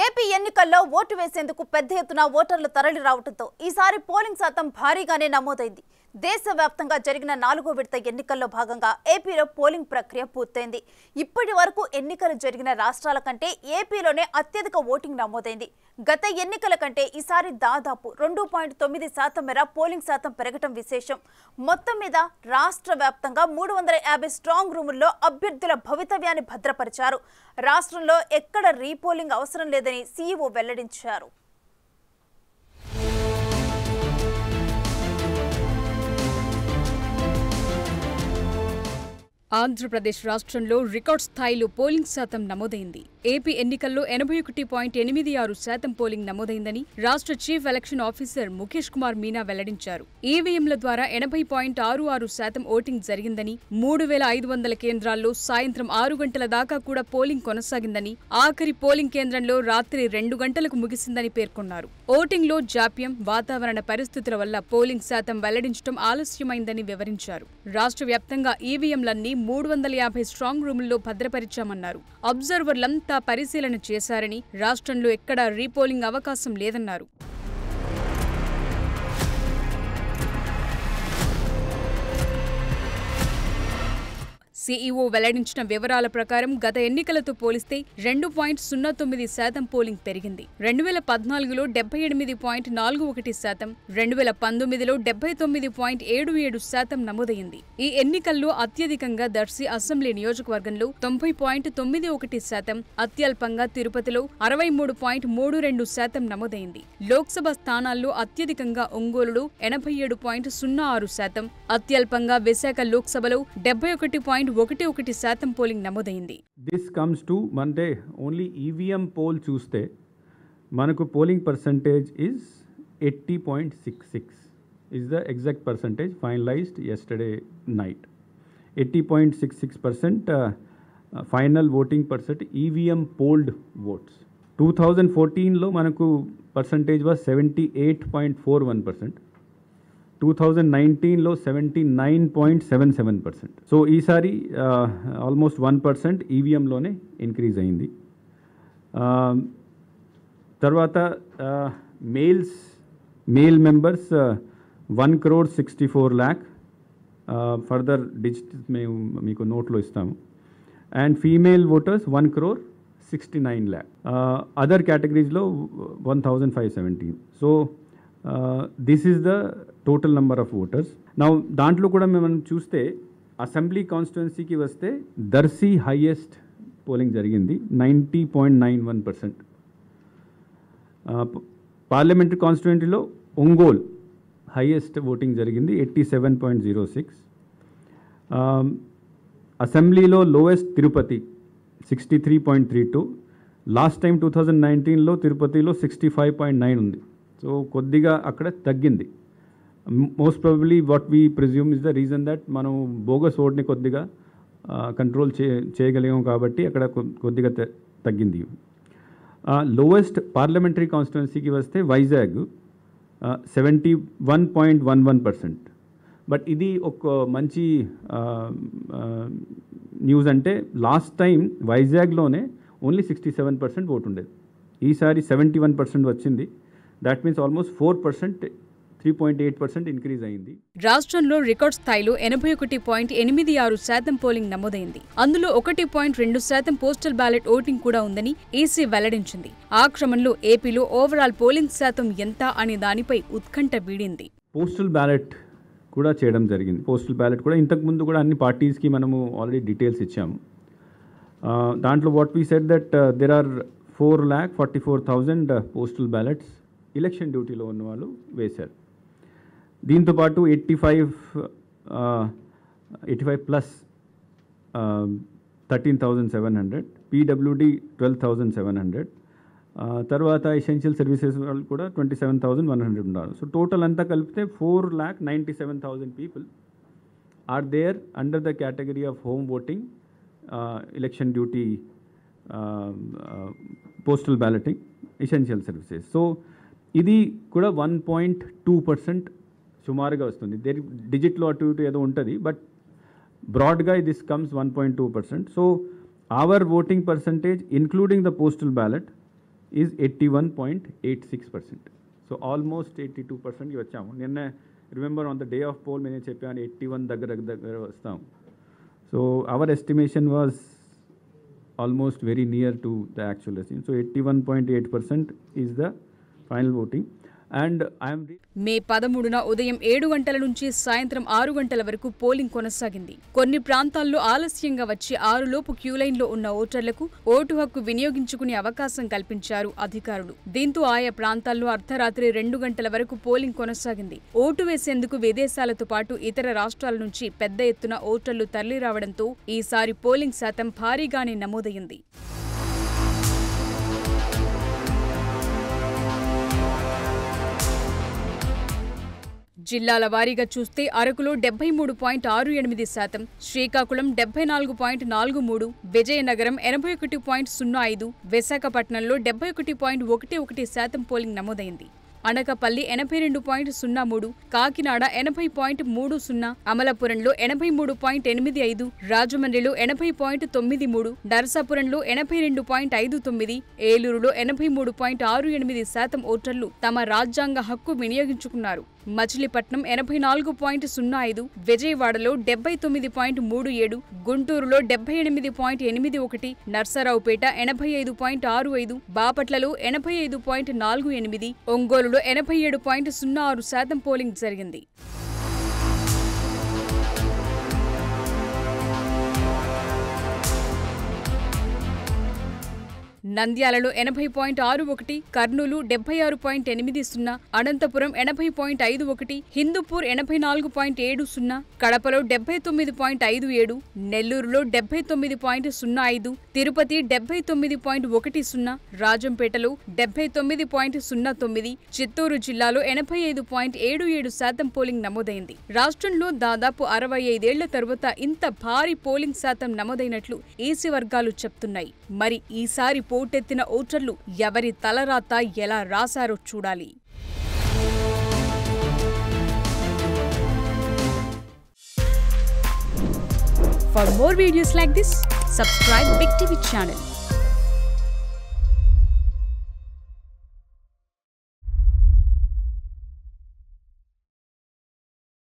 AP ఎన్నికల్లో vote వేసేందుకు పెద్ద ఎత్తున ఓటర్లు తరలి రావడంతో ఈసారి పోలింగ్ శాతం భారీగానే నమోదైంది. దేశవ్యాప్తంగా జరిగిన 4వ విడత ఎన్నికల్లో భాగంగా ఏపీలో పోలింగ్ ప్రక్రియ పూర్తయింది. ఇప్పటి వరకు ఎన్నికలు జరిగిన రాష్ట్రాల కంటే ఏపీలోనే అత్యధిక ఓటింగ్ నమోదైంది. గత ఎన్నికల కంటే ఈసారి దాదాపు 2.9% మేర పోలింగ్ శాతం పెరగడం విశేషం. మొత్తం మీద రాష్ట్ర వ్యాప్తంగా 350 స్ట్రాంగ్ రూముల్లో అభ్యర్థుల భవితవ్యాన్ని భద్రపరిచారు. రాష్ట్రంలో ఎక్కడ రీపోలింగ్ అవసరం లేదని సీఈఓ వెల్లడించారు. ఆంధ్రప్రదేశ్ రాష్ట్రంలో రికార్డ్ స్థాయిలో పోలింగ్ శాతం నమోదైంది. ఏపీ ఎన్నికల్లో 81.86% పోలింగ్ నమోదైందని రాష్ట్ర chief election officer Mukesh Kumar Meena వెల్లడించారు. ఈవీఎంల ద్వారా 80.66% ఓటింగ్ జరిగిందని, 3500 కేంద్రాల్లో సాయంత్రం 6 గంటల దాకా కూడా పోలింగ్ కొనసాగిందని, ఆఖరి పోలింగ్ కేంద్రంలో రాత్రి 2 గంటలకు ముగిసిందని పేర్కొన్నారు. ఓటింగ్లో జాప్యం, వాతావరణ పరిస్థితుల వల్ల పోలింగ్ శాతం వెల్లడించడం ఆలస్యమైందని వివరించారు. రాష్ట్ర వ్యాప్తంగా ఈవీఎంలన్నీ 350 స్ట్రాంగ్ రూముల్లో భద్రపరిచామన్నారు. అబ్జర్వర్లంతా పరిశీలన చేశారని, రాష్ట్రంలో ఎక్కడా రీపోలింగ్ అవకాశం లేదన్నారు. సీఈఓ వెల్లడించిన వివరాల ప్రకారం గత ఎన్నికలతో పోలిస్తే 2.09% పోలింగ్ పెరిగింది. 2014లో 78.41%, 2019లో 79.77% నమోదైంది. ఈ ఎన్నికల్లో అత్యధికంగా దర్శి అసెంబ్లీ నియోజకవర్గంలో 90.91%, అత్యల్పంగా తిరుపతిలో 63.32% నమోదైంది. లోక్సభ స్థానాల్లో అత్యధికంగా ఒంగోలులో 87.06%, అత్యల్పంగా విశాఖ లోక్సభలో 71.11% పోలింగ్ నమోదైంది. దిస్ కమ్స్ టు అంటే ఓన్లీ ఈవీఎం పోల్ చూస్తే మనకు polling percentage is 80.66 is the exact percentage finalized yesterday night. 80.66% final voting percent EVM polled votes. 2014లో మనకు పర్సంటేజ్ వాజ్ 78.41%. 2019లో 79.77%. సో ఈసారి ఆల్మోస్ట్ 1% ఈవీఎంలోనే ఇంక్రీజ్ అయింది. తర్వాత male members 1,64 lakh, further digits మేము మీకు నోట్లో ఇస్తాము. And female voters 1,69 lakh. Other కేటగిరీస్లో 1,517. So this is the total number of voters. నా దాంట్లో కూడా మనం చూస్తే అసెంబ్లీ కాన్స్టిట్యుయెన్సీకి వస్తే దర్శి హైయెస్ట్ పోలింగ్ జరిగింది 90.91%. పార్లమెంటరీ కాన్స్టిట్యుయెన్సీలో ఒంగోల్ హైయెస్ట్ ఓటింగ్ జరిగింది 87.06. అసెంబ్లీలో లోయెస్ట్ తిరుపతి 63.32. లాస్ట్ టైం 2019లో తిరుపతిలో 65.9 ఉంది. సో కొద్దిగా అక్కడ తగ్గింది. Most probably what we presume is the reason that మనం బోగస్ ఓట్ని కొద్దిగా కంట్రోల్ చేయగలిగాం కాబట్టి అక్కడ కొద్దిగా తగ్గింది. లోవెస్ట్ పార్లమెంటరీ కాన్స్టిట్యుయెన్సీకి వస్తే వైజాగ్ 71.11%. బట్ ఇది ఒక మంచి న్యూస్. అంటే లాస్ట్ టైం వైజాగ్లోనే ఓన్లీ 67% ఓటు ఉండేది. ఈసారి 71% వచ్చింది. దాట్ మీన్స్ ఆల్మోస్ట్ 4%, 3.8% ఇంక్రీజ్ అయింది. రాష్ట్రంలో రికార్డ్ స్థాయిలో 81.86% పోలింగ్ నమోదైంది. అందులో 1.2% పోస్టల్ బ్యాలెట్ ఓటింగ్ కూడా ఉందని ఈసీ వెల్లడించింది. ఆ క్రమంలో ఏపీలో ఓవరాల్ పోలింగ్ శాతం ఎంత అనే దానిపై ఉత్కంఠ వీడింది. పోస్టల్ బ్యాలెట్ కూడా చేయడం జరిగింది. పోస్టల్ బ్యాలెట్ కూడా ఇంతకుముందు కూడా అన్ని పార్టీస్కి మనము ఆల్రెడీ డీటెయిల్స్ ఇచ్చాము. దాంట్లో what we said that there are 4,44,000 postal ballots election డ్యూటీలో ఉన్న వాళ్ళు వేశారు. దీంతోపాటు 85 ప్లస్ 13,700, పీడబ్ల్యూడి 12,700, తర్వాత ఎసెన్షియల్ సర్వీసెస్ వాళ్ళు కూడా 27,100 ఉన్నారు. సో టోటల్ అంతా కలిపితే 4,97,000 people are there under the category of home voting, election duty, postal balloting, essential services. So ఇది కూడా 1.2% సుమారుగా వస్తుంది. డిజిట్లో అటు ఇటు ఏదో ఉంటుంది, బట్ బ్రాడ్గా this comes 1.2%. So our voting percentage, including the postal ballot, is 81.86%. So almost 82%కి వచ్చాము. నిన్న remember on the day of poll నేను చెప్పాను 81 దగ్గర వస్తాం. So our estimation was almost very near to the actual estimate. So 81.8% is the final voting. And I am మే 13న ఉదయం 7 గంటల నుంచి సాయంత్రం 6 గంటల వరకు పోలింగ్ కొనసాగింది. కొన్ని ప్రాంతాల్లో ఆలస్యంగా వచ్చి 6 లోపు క్యూలైన్లో ఉన్న ఓటర్లకు ఓటు హక్కు వినియోగించుకునే అవకాశం కల్పించారు అధికారులు. దీంతో ఆయా ప్రాంతాల్లో అర్ధరాత్రి 2 గంటల వరకు పోలింగ్ కొనసాగింది. ఓటు వేసేందుకు విదేశాలతో పాటు ఇతర రాష్ట్రాల నుంచి పెద్ద ఎత్తున ఓటర్లు తరలిరావడంతో ఈసారి పోలింగ్ శాతం భారీగానే నమోదైంది. జిల్లాల వారీగా చూస్తే అరకులో 73.68%, శ్రీకాకుళం 74.43%, విజయనగరం 81.05%, విశాఖపట్నంలో 71.11% పోలింగ్ నమోదైంది. అనకాపల్లి 82.03%, కాకినాడ 80.30%, అమలాపురంలో 83.85%, రాజమండ్రిలో 80.93%, నరసాపురంలో 82.59%, ఏలూరులో 83.68% ఓటర్లు తమ రాజ్యాంగ హక్కు వినియోగించుకున్నారు. మచిలీపట్నం 84.05%, విజయవాడలో 79.37%, గుంటూరులో 78.81%, నర్సరావుపేట 85.65%, బాపట్లలో 85.48%, ఒంగోలులో 87.06% పోలింగ్ జరిగింది. నంద్యాలలో 80.61%, కర్నూలు 76.80%, అనంతపురం 80.51%, హిందూపూర్ 84.70%, కడపలో 79.57%, నెల్లూరులో 79.05%, తిరుపతి 79.10%, రాజంపేటలో 79.09%, చిత్తూరు జిల్లాలో 85.77% పోలింగ్ నమోదైంది. రాష్ట్రంలో దాదాపు 65 ఏళ్ల తరువాత ఇంత భారీ పోలింగ్ శాతం నమోదైనట్లు ఈసీ వర్గాలు చెప్తున్నాయి. మరి ఈసారి పోటెత్తిన ఓటర్లు ఎవరి తలరాత ఎలా రాశారో చూడాలి. For more videos like this, subscribe Big TV channel.